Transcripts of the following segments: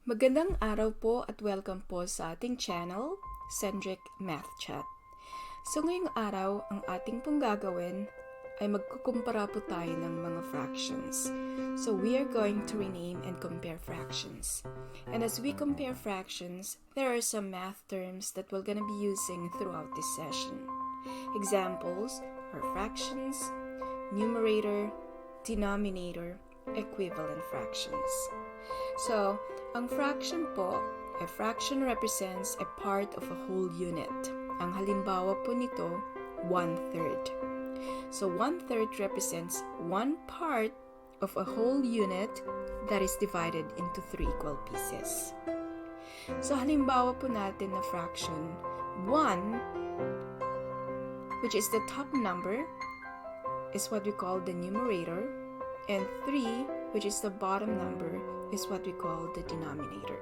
Magandang araw po at welcome po sa ating channel, Cendric Math Chat. So ngayong araw, ang ating pong gagawin ay magkukumpara po tayo ng mga fractions. So we are going to rename and compare fractions. And as we compare fractions, there are some math terms that we're going to be using throughout this session. Examples are fractions, numerator, denominator, equivalent fractions. So, ang fraction po, a fraction represents a part of a whole unit. Ang halimbawa po nito, 1/3. So, 1/3 represents one part of a whole unit that is divided into 3 equal pieces. So, halimbawa po natin na fraction 1, which is the top number, is what we call the numerator, and 3, which is the bottom number, is what we call the denominator.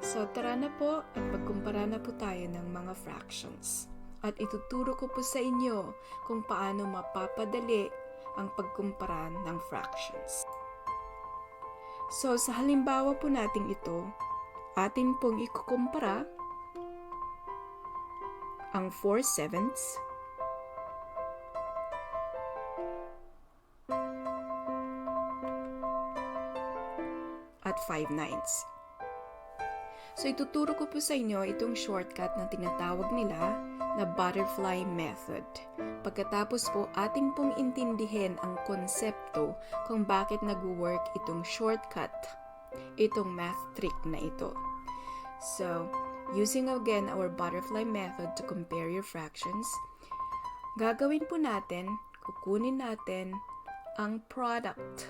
So, tara na po at magkumpara na po tayo ng mga fractions. At ituturo ko po sa inyo kung paano mapapadali ang pagkumpara ng fractions. So, sa halimbawa po nating ito, atin pong ikukumpara ang 4/7 at 5/9. So, ituturo ko po sa inyo itong shortcut na tinatawag nila na butterfly method. Pagkatapos po, ating pong intindihin ang konsepto kung bakit nag-work itong shortcut, itong math trick na ito. So, using again our butterfly method to compare your fractions, gagawin po natin, kukunin natin ang product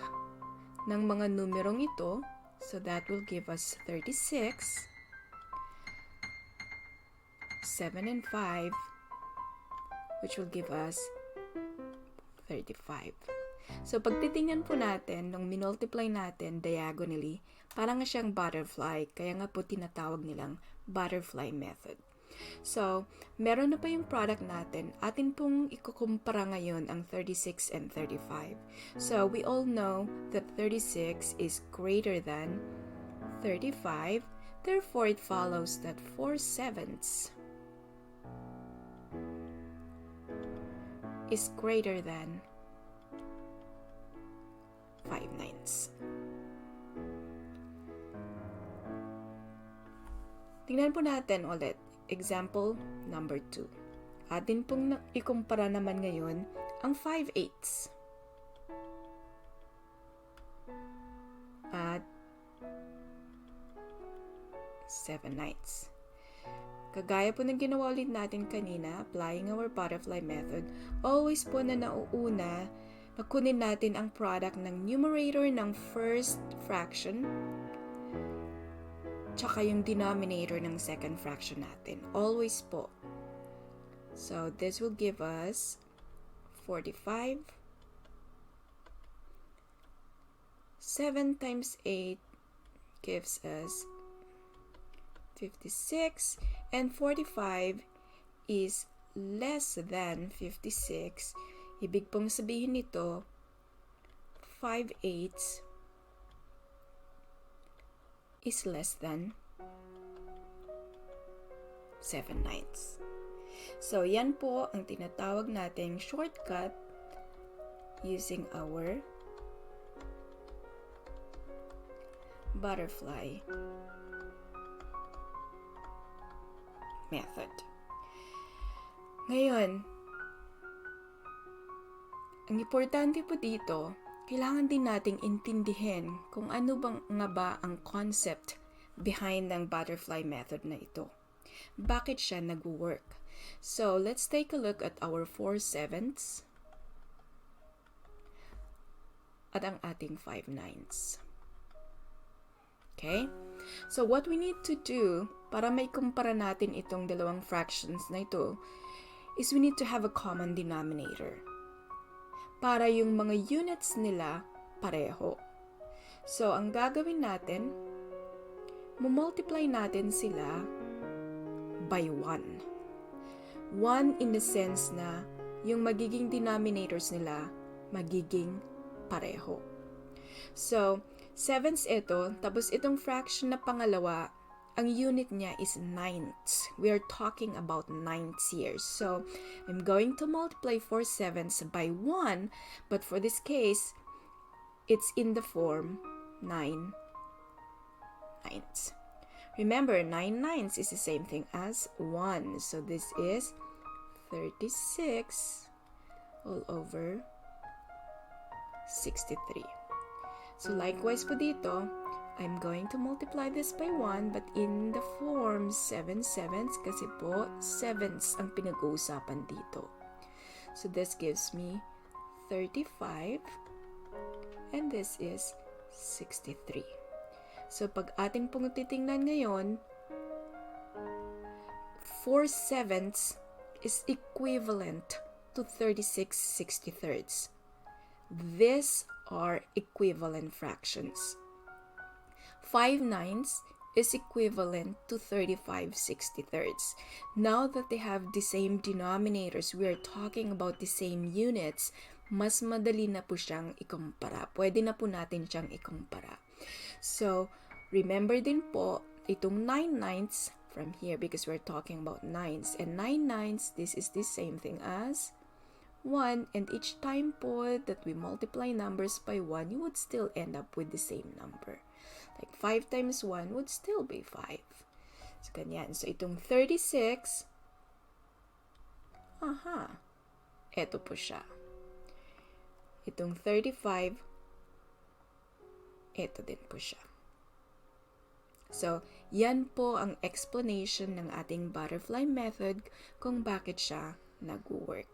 ng mga numerong ito. So that will give us 36, 7 and 5, which will give us 35. So pag titingnan po natin, nung minultiply natin diagonally, parang siyang butterfly, kaya nga po tinatawag nilang butterfly method. So, meron na pa yung product natin. Atin pong ikukumpara ngayon ang 36 and 35. So, we all know that 36 is greater than 35. Therefore, it follows that 4/7 is greater than 5/9. Tingnan po natin ulit. Example number 2. Atin pong ikumpara naman ngayon ang 5/8 at 7/9. Kagaya po ng ginawa ulit natin kanina, applying our butterfly method, always po na nauuna na kunin natin ang product ng numerator ng first fraction tsaka yung denominator ng second fraction natin. Always po. So, this will give us 45. 7 times 8 gives us 56. And 45 is less than 56. Ibig pong sabihin nito, 5/8 is less than 7/9. So, yan po ang tinatawag nating shortcut using our butterfly method. Ngayon, ang importante po dito, kailangan din nating intindihin kung ano nga ba ang concept behind ng butterfly method na ito. Bakit siya nag-work? So, let's take a look at our 4/7 at ang ating 5/9. Okay? So, what we need to do para may kumpara natin itong dalawang fractions na ito is we need to have a common denominator para yung mga units nila pareho. So, ang gagawin natin, multiply natin sila by 1. 1 in the sense na yung magiging denominators nila magiging pareho. So, Sevens ito, tapos itong fraction na pangalawa, ang unit niya is ninths. We are talking about ninths here. So, I'm going to multiply 4 sevens by 1, but for this case, it's in the form 9 ninths. Remember, 9 ninths is the same thing as 1. So, this is 36 all over 63. So, likewise po dito, I'm going to multiply this by 1 but in the form 7 sevens kasi po 7s ang pinag-uusapan dito. So this gives me 35 and this is 63. So pag ating pong titingnan ngayon, 4 sevens is equivalent to 36 63rds. These are equivalent fractions. 5 ninths is equivalent to 35 63rds. Now that they have the same denominators, we are talking about the same units, mas madali na po siyang ikumpara. Pwede na po natin siyang ikumpara. So, remember din po, itong 9 ninths from here because we're talking about nines. And 9 ninths, this is the same thing as 1. And each time po that we multiply numbers by 1, you would still end up with the same number. Like 5 times 1 would still be 5. So, ganyan. So, itong 36, eto po siya. Itong 35, eto din po siya. So, yan po ang explanation ng ating butterfly method kung bakit siya nag-work.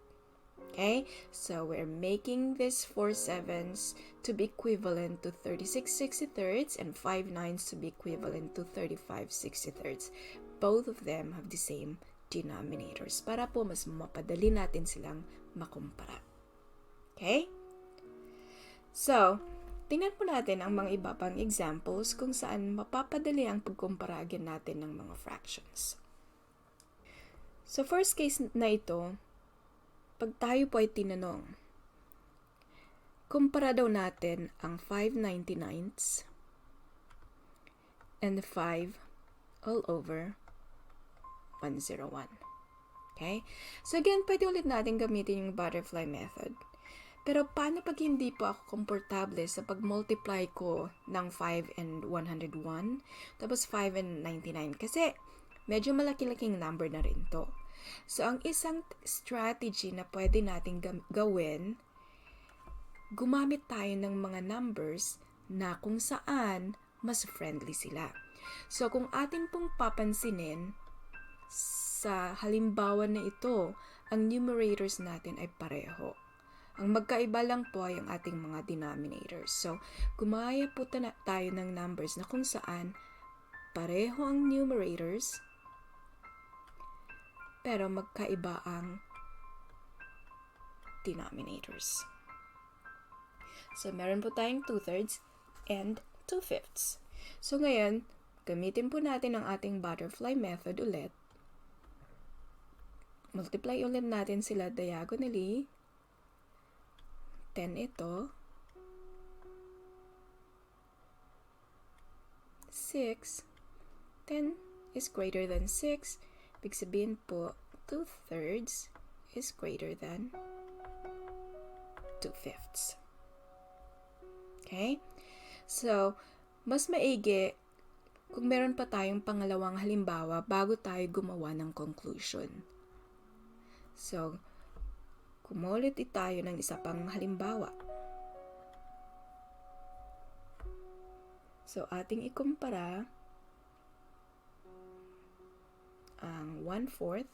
Okay, so we're making this 4 sevens to be equivalent to 36 63rds and 5 nines to be equivalent to 35 63rds. Both of them have the same denominators para po mas mapadali natin silang makumpara. Okay? So, tingnan po natin ang mga iba pang examples kung saan mapapadali ang pagkumpara natin ng mga fractions. So, first case na ito, pag tayo po ay tinanong, kumpara daw natin ang 5/99ths and 5 all over 101. Okay? So again, pwede ulit natin gamitin yung butterfly method. Pero paano pag hindi po ako komportable sa pag-multiply ko ng 5 and 101, tapos 5 and 99? Kasi medyo malaki-laking number na rin to. So, ang isang strategy na pwede natin gawin, gumamit tayo ng mga numbers na kung saan mas friendly sila. So, kung atin pong papansinin, sa halimbawa na ito, ang numerators natin ay pareho. Ang magkaiba lang po ay ang ating mga denominators. So, gumaya po tayo ng numbers na kung saan pareho ang numerators, pero magkaiba ang denominators. So, meron po tayong 2/3 and 2/5. So, ngayon, gamitin po natin ang ating butterfly method ulit. Multiply ulit natin sila diagonally. 10 ito. 6. 10 is greater than 6. Ibig sabihin po, 2/3 is greater than 2/5. Okay? So, mas maigi kung meron pa tayong pangalawang halimbawa bago tayo gumawa ng conclusion. So, kumulit tayo ng isa pang halimbawa. So, ating ikumpara ang 1/4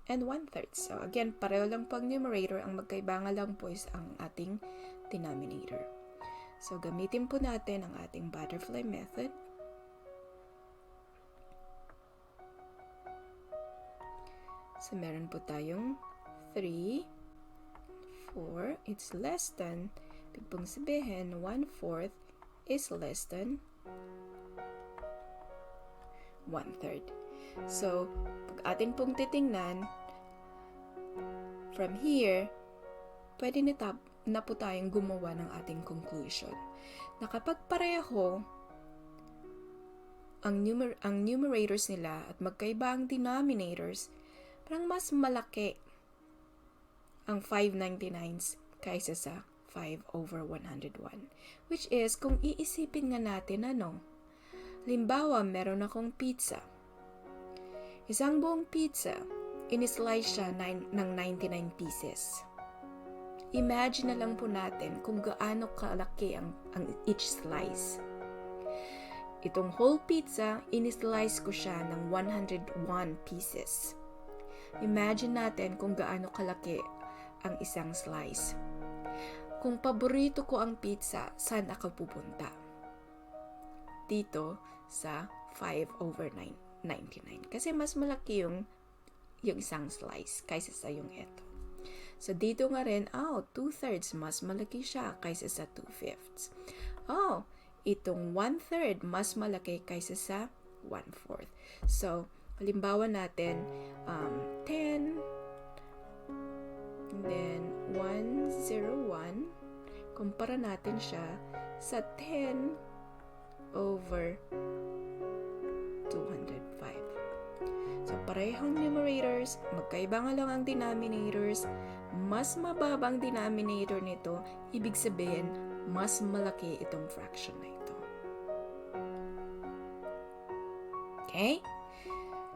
and 1/3. So, again, pareho lang po ang numerator. Ang magkaiba nga lang po is ang ating denominator. So, gamitin po natin ang ating butterfly method. So, meron po tayong 3, 4, it's less than, ibig pong sabihin, 1/4 is less than 1/3. So, pag atin pong titingnan, from here pwede na po tayong gumawa ng ating conclusion. Na kapag pareho ang numerators nila at magkaiba ang denominators, parang mas malaki ang 599s kaysa sa 5/101. Which is, kung iisipin nga natin halimbawa, meron akong pizza. Isang buong pizza, in-slice siya ng 99 pieces. Imagine na lang po natin kung gaano kalaki ang each slice. Itong whole pizza, in-slice ko siya ng 101 pieces. Imagine natin kung gaano kalaki ang isang slice. Kung paborito ko ang pizza, saan ako pupunta? Dito sa 5/99. Kasi mas malaki yung isang slice kaysa sa yung ito. So dito nga rin, 2/3 mas malaki siya kaysa sa 2/5. Itong 1/3 mas malaki kaysa sa 1/4. So, halimbawa natin, 10, and then 101, kumpara natin siya sa 10/205. So, parehong numerators, magkaiba nga lang ang denominators, mas mababang denominator nito, ibig sabihin, mas malaki itong fraction na ito. Okay?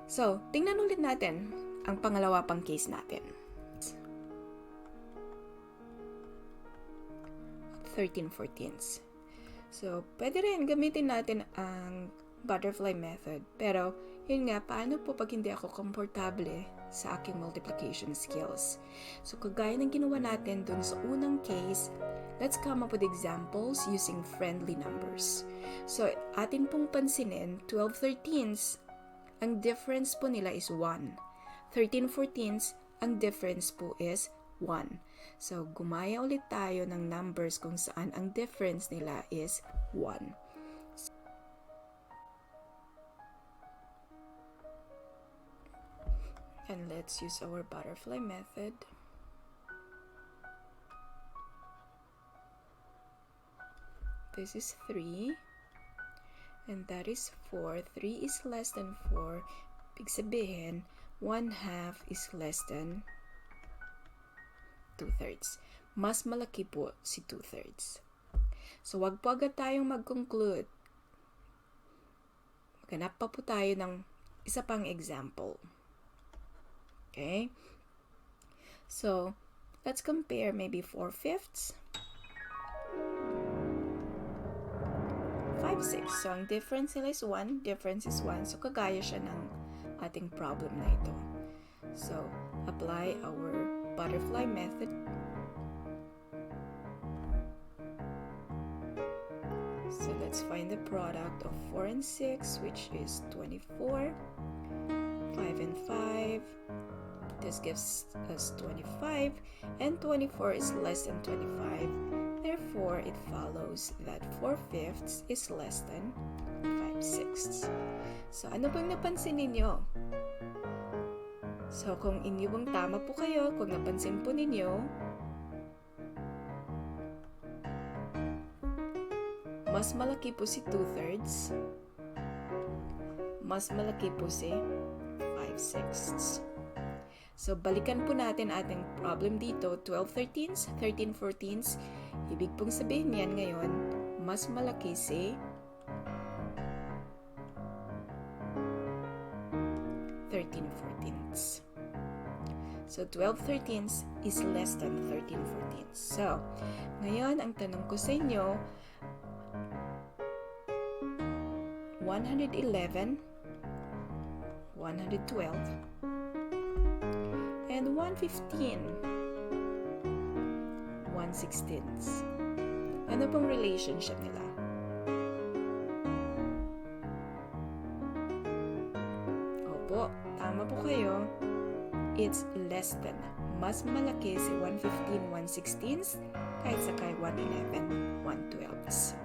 So, tingnan ulit natin ang pangalawa pang case natin. 13/14. So, pwede rin gamitin natin ang butterfly method. Pero, yun nga, paano po pag hindi ako komportable sa aking multiplication skills? So, kagaya ng ginawa natin dun sa unang case, let's come up with examples using friendly numbers. So, atin pong pansinin, 12/13, ang difference po nila is 1. 13/14, ang difference po is 1. So, gumaya ulit tayo ng numbers kung saan ang difference nila is 1. And let's use our butterfly method. This is 3. And that is 4. 3 is less than 4. Ibig sabihin, 1/2 is less than 2/3. Mas malaki po si 2/3. So, wag po agad tayong mag-conclude. Maghanap pa po tayo ng isa pang example. Okay? So, let's compare maybe 4/5. 5/6. So, ang difference nila is 1. Difference is 1. So, kagaya siya ng ating problem na ito. So, apply our butterfly method. So, let's find the product of 4 and 6, which is 24. 5 and 5. This gives us 25, and 24 is less than 25. Therefore, it follows that 4/5 is less than 5/6. So, ano bang napansin ninyo? So, kung inyo bang tama po kayo, kung napansin po ninyo, mas malaki po si 2/3, mas malaki po si 5/6. So, balikan po natin ating problem dito. 12/13, 13/14. Ibig pong sabihin yan ngayon, mas malaki si 13/14. So, 12/13 is less than 13/14. So, ngayon, ang tanong ko sa inyo, 111, 112, and 115, 1/16. Ano pong relationship nila? Opo, tama po kayo. It's less than. Mas malaki si 115, 1/16 kahit sa kay 111, 1/12.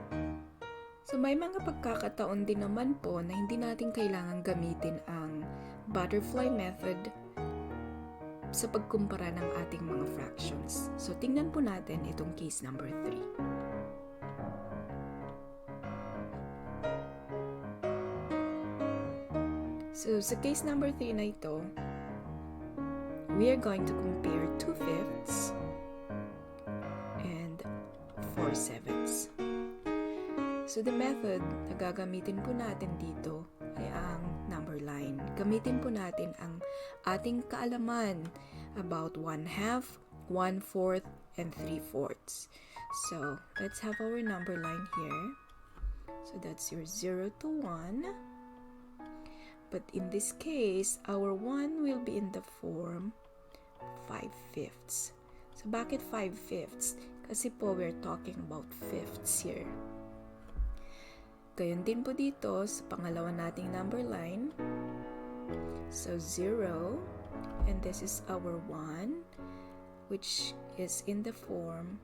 So, may mga pagkakataon din naman po na hindi natin kailangan gamitin ang butterfly method sa pagkumpara ng ating mga fractions. So, tingnan po natin itong case number 3. So, sa case number 3 na ito, we are going to compare 2/5 and 4/7. So, the method na gagamitin po natin dito ay ang number line. Gamitin po natin ang ating kaalaman about 1/2, 1/4, and 3/4. So, let's have our number line here. So, that's your 0 to 1. But in this case, our 1 will be in the form 5/5. So, bakit 5/5? Kasi po, we're talking about fifths here. Gayon din po dito sa pangalawa nating number line. So, 0. And this is our 1, which is in the form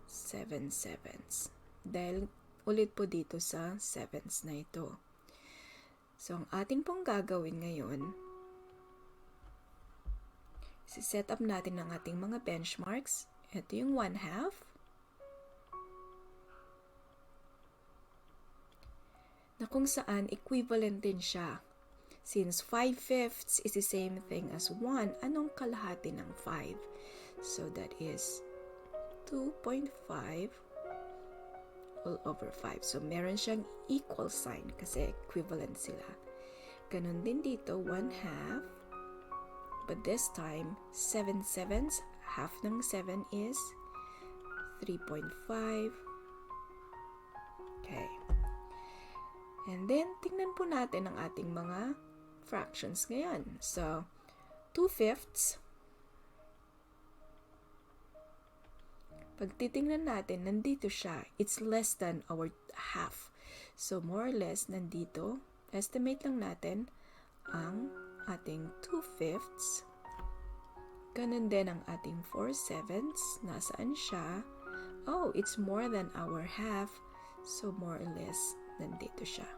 7/7. Dahil ulit po dito sa 7s na ito. So, ang ating pong gagawin ngayon, set up natin ang ating mga benchmarks. Ito yung 1/2. Na kung saan equivalent din siya. Since 5/5 is the same thing as 1, anong kalahati ng 5? So, that is 2.5 all over 5. So, meron siyang equal sign kasi equivalent sila. Ganon din dito, 1/2. But this time, 7/7, half ng 7 is 3.5. Okay. And then, tingnan po natin ang ating mga fractions ngayon. So, 2/5. Pag titingnan natin, nandito siya. It's less than our half. So, more or less, nandito. Estimate lang natin ang ating 2/5. Ganun din ang ating 4/7. Nasaan siya? Oh, it's more than our half. So, more or less, nandito siya.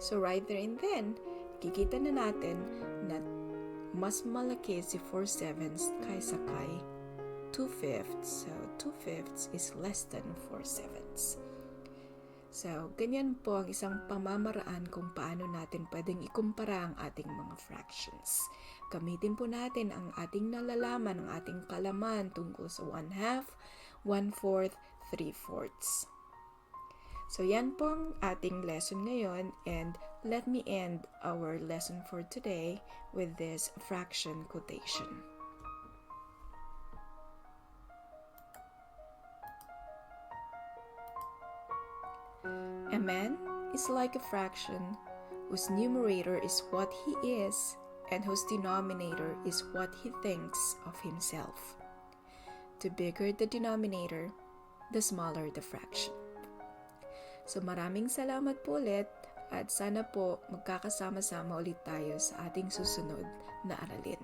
So, right there and then, kikita na natin na mas malaki si 4/7 kaysa kay 2/5. So, 2/5 is less than 4/7. So, ganyan po ang isang pamamaraan kung paano natin pwedeng ikumpara ang ating mga fractions. Gamitin po natin ang ating nalalaman, ang ating kalaman tungkol sa 1/2, 1/4, 3/4. So, yan po ang ating lesson ngayon, and let me end our lesson for today with this fraction quotation. A man is like a fraction whose numerator is what he is and whose denominator is what he thinks of himself. The bigger the denominator, the smaller the fraction. So maraming salamat po ulit at sana po magkakasama-sama ulit tayo sa ating susunod na aralin.